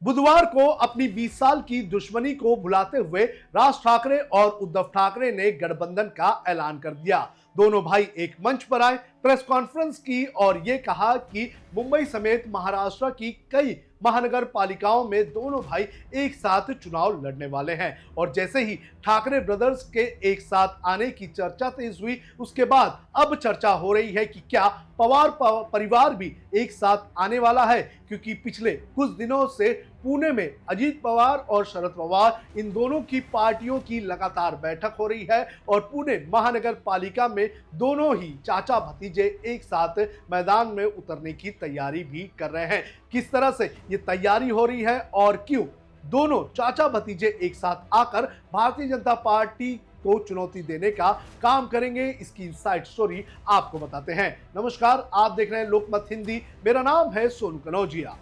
बुधवार को अपनी 20 साल की दुश्मनी को भुलाते हुए राज ठाकरे और उद्धव ठाकरे ने गठबंधन का ऐलान कर दिया। दोनों भाई एक मंच पर आए, प्रेस कॉन्फ्रेंस की और ये कहा कि मुंबई समेत महाराष्ट्र की कई महानगर पालिकाओं में दोनों भाई एक साथ चुनाव लड़ने वाले हैं। और जैसे ही ठाकरे ब्रदर्स के एक साथ आने की चर्चा तेज हुई, उसके बाद अब चर्चा हो रही है कि क्या पवार परिवार भी एक साथ आने वाला है, क्योंकि पिछले कुछ दिनों से पुणे में अजीत पवार और शरद पवार इन दोनों की पार्टियों की लगातार बैठक हो रही है और पुणे महानगर पालिका में दोनों ही चाचा भतीजे एक साथ मैदान में उतरने की तैयारी भी कर रहे हैं। किस तरह से ये तैयारी हो रही है और क्यों दोनों चाचा भतीजे एक साथ आकर भारतीय जनता पार्टी को चुनौती देने का काम करेंगे, इसकी इनसाइड स्टोरी आपको बताते हैं। नमस्कार, आप देख रहे हैं लोकमत हिंदी। मेरा नाम है सोनू कनौजिया।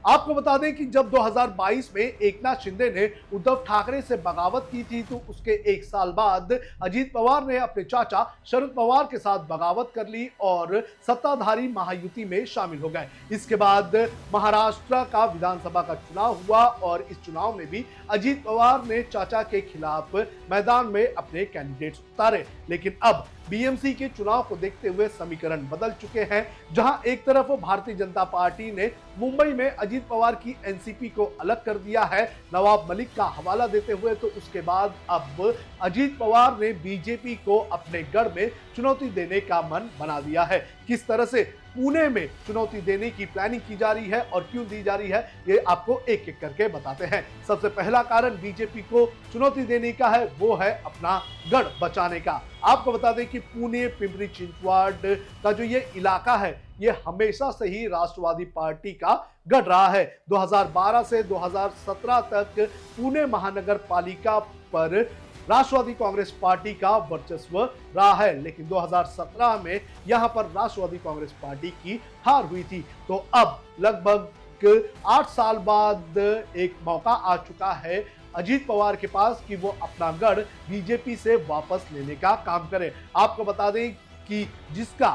आपको बता दें कि जब 2022 में एकनाथ शिंदे ने उद्धव ठाकरे से बगावत की थी, तो उसके एक साल बाद अजीत पवार ने अपने चाचा शरद पवार के साथ बगावत कर ली और सत्ताधारी महायुति में शामिल हो गए। इसके बाद महाराष्ट्र का विधानसभा का चुनाव हुआ और इस चुनाव में भी अजीत पवार ने चाचा के खिलाफ मैदान में अपने कैंडिडेट्स उतारे। लेकिन अब बीएमसी के चुनाव को देखते हुए समीकरण बदल चुके हैं, जहां एक तरफ भारतीय जनता पार्टी ने मुंबई में अजीत पवार की एनसीपी को अलग कर दिया है नवाब मलिक का हवाला देते हुए, तो उसके बाद अब अजीत पवार ने बीजेपी को अपने गढ़ में चुनौती देने का मन बना दिया है। किस तरह से पुणे में चुनौती देने की प्लानिंग की जा रही है और क्यों दी जा रही है, ये आपको एक एक करके बताते हैं। सबसे पहला कारण बीजेपी को चुनौती देने का है, वो है अपना गढ़ बचाने का। आपको बता दें कि पुणे पिंपरी चिंचवड का जो ये इलाका है, ये हमेशा से ही राष्ट्रवादी पार्टी का गढ़ रहा है। 2012 से 2017 तक पुणे महानगर पालिका पर राष्ट्रवादी कांग्रेस पार्टी का वर्चस्व रहा है, लेकिन 2017 में यहां पर राष्ट्रवादी कांग्रेस पार्टी की हार हुई थी। तो अब लगभग 8 साल बाद एक मौका आ चुका है अजीत पवार के पास कि वो अपना गढ़ बीजेपी से वापस लेने का काम करे। आपको बता दें कि जिसका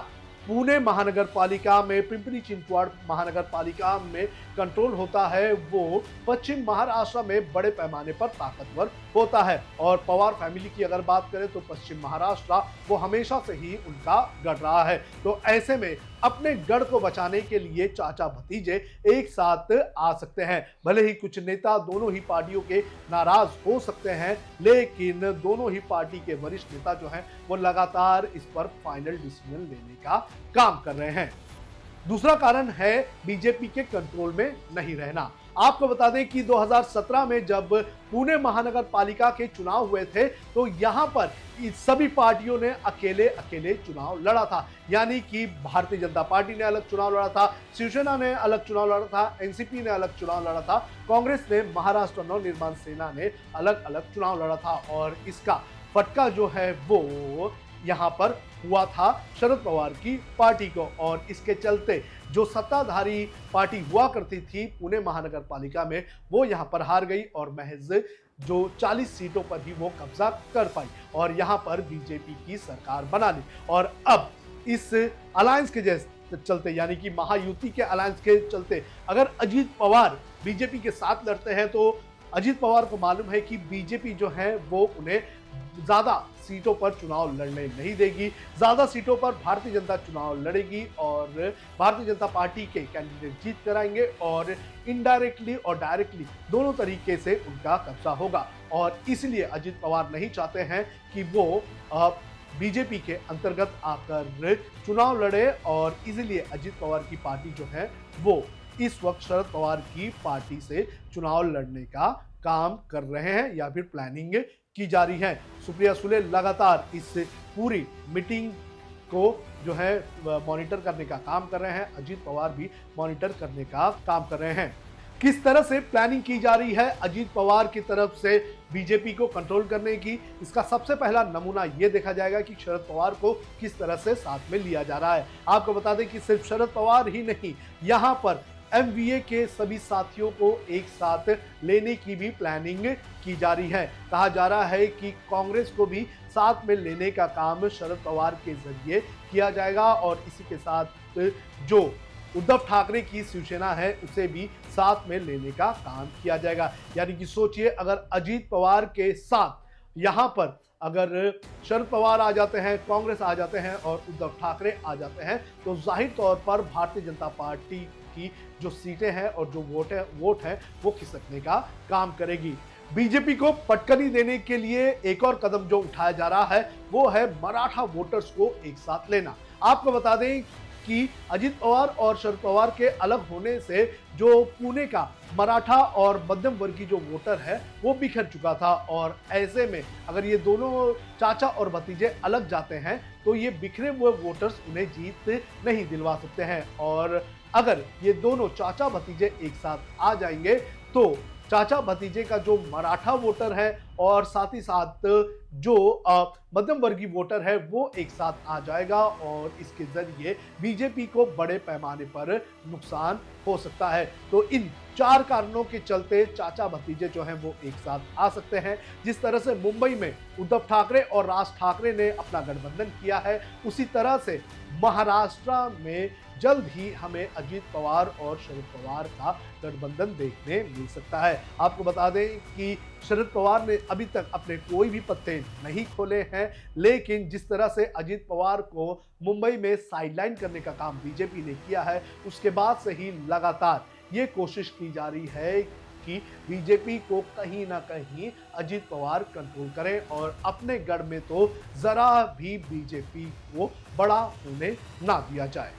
पुणे महानगर पालिका में, पिंपरी चिंचवड महानगर पालिका में कंट्रोल होता है, वो पश्चिम महाराष्ट्र में बड़े पैमाने पर ताकतवर होता है। और पवार फैमिली की अगर बात करें तो पश्चिम महाराष्ट्र वो हमेशा से ही उनका गढ़ रहा है। तो ऐसे में अपने गढ़ को बचाने के लिए चाचा भतीजे एक साथ आ सकते हैं। भले ही कुछ नेता दोनों ही पार्टियों के नाराज हो सकते हैं, लेकिन दोनों ही पार्टी के वरिष्ठ नेता जो हैं वो लगातार इस पर फाइनल डिसीजन लेने का काम कर रहे हैं। दूसरा कारण है बीजेपी के कंट्रोल में नहीं रहना। आपको बता दें कि 2017 में जब पुणे महानगर पालिका के चुनाव हुए थे, तो यहां पर सभी पार्टियों ने अकेले अकेले चुनाव लड़ा था। यानी कि भारतीय जनता पार्टी ने अलग चुनाव लड़ा था, शिवसेना ने अलग चुनाव लड़ा था, एनसीपी ने अलग चुनाव लड़ा था, कांग्रेस ने, महाराष्ट्र नवनिर्माण सेना ने अलग अलग चुनाव लड़ा था। और इसका फटका जो है वो यहां पर हुआ था शरद पवार की पार्टी को। और इसके चलते जो सत्ताधारी पार्टी हुआ करती थी पुणे महानगर पालिका में, वो यहां पर हार गई और महज जो 40 सीटों पर ही वो कब्जा कर पाई और यहां पर बीजेपी की सरकार बना ली। और अब इस अलायंस के चलते, यानी कि महायुति के अलायंस के चलते, अगर अजीत पवार बीजेपी के साथ लड़ते हैं तो अजीत पवार को मालूम है कि बीजेपी जो है वो उन्हें ज्यादा सीटों पर चुनाव लड़ने नहीं देगी। ज्यादा सीटों पर भारतीय जनता चुनाव लड़ेगी और भारतीय जनता पार्टी के कैंडिडेट जीत कराएंगे और इनडायरेक्टली और डायरेक्टली दोनों तरीके से उनका कब्जा होगा। और इसलिए अजीत पवार नहीं चाहते हैं कि वो बीजेपी के अंतर्गत आकर चुनाव लड़े और इसलिए अजीत पवार की पार्टी जो है वो इस वक्त शरद पवार की पार्टी से चुनाव लड़ने का काम कर रहे हैं या फिर प्लानिंग की जा रही है। सुप्रिया सुले लगातार इस पूरी मीटिंग को जो है मॉनिटर करने का काम कर रहे हैं, अजीत पवार भी मॉनिटर करने का काम कर रहे हैं। किस तरह से प्लानिंग की जा रही है अजीत पवार की तरफ से बीजेपी को कंट्रोल करने की, इसका सबसे पहला नमूना यह देखा जाएगा कि शरद पवार को किस तरह से साथ में लिया जा रहा है। आपको बता दें कि सिर्फ शरद पवार ही नहीं, यहां पर एमवीए के सभी साथियों को एक साथ लेने की भी प्लानिंग की जा रही है। कहा जा रहा है कि कांग्रेस को भी साथ में लेने का काम शरद पवार के जरिए किया जाएगा और इसी के साथ जो उद्धव ठाकरे की शिवसेना है उसे भी साथ में लेने का काम किया जाएगा। यानी कि सोचिए, अगर अजीत पवार के साथ यहां पर अगर शरद पवार आ जाते हैं, कांग्रेस आ जाते हैं और उद्धव ठाकरे आ जाते हैं, तो जाहिर तौर पर भारतीय जनता पार्टी की जो सीटें हैं और जो वोट है वो खिसकने का काम करेगी। बीजेपी को पटकनी देने के लिए एक और कदम जो उठाया जा रहा है वो है मराठा वोटर्स को एक साथ लेना। आपको बता दें कि अजित पवार और शरद पवार के अलग होने से जो पुणे का मराठा और मध्यम वर्गीय जो वोटर है वो बिखर चुका था, और ऐसे में अगर ये दोनों चाचा और भतीजे अलग जाते हैं तो ये बिखरे हुए वोटर्स उन्हें जीत नहीं दिलवा सकते हैं। और अगर ये दोनों चाचा भतीजे एक साथ आ जाएंगे तो चाचा भतीजे का जो मराठा वोटर है और साथ ही साथ जो मध्यम वर्गीय वोटर है वो एक साथ आ जाएगा, और इसके जरिए बीजेपी को बड़े पैमाने पर नुकसान हो सकता है। तो इन 4 कारणों के चलते चाचा भतीजे जो हैं वो एक साथ आ सकते हैं। जिस तरह से मुंबई में उद्धव ठाकरे और राज ठाकरे ने अपना गठबंधन किया है, उसी तरह से महाराष्ट्र में जल्द ही हमें अजीत पवार और शरद पवार का गठबंधन देखने मिल सकता है। आपको बता दें कि शरद पवार ने अभी तक अपने कोई भी पत्ते नहीं खोले हैं, लेकिन जिस तरह से अजीत पवार को मुंबई में साइडलाइन करने का काम बीजेपी ने किया है, उसके बाद से ही लगातार ये कोशिश की जा रही है कि बीजेपी को कहीं ना कहीं अजीत पवार कंट्रोल करें और अपने गढ़ में तो जरा भी बीजेपी को बड़ा होने ना दिया जाए।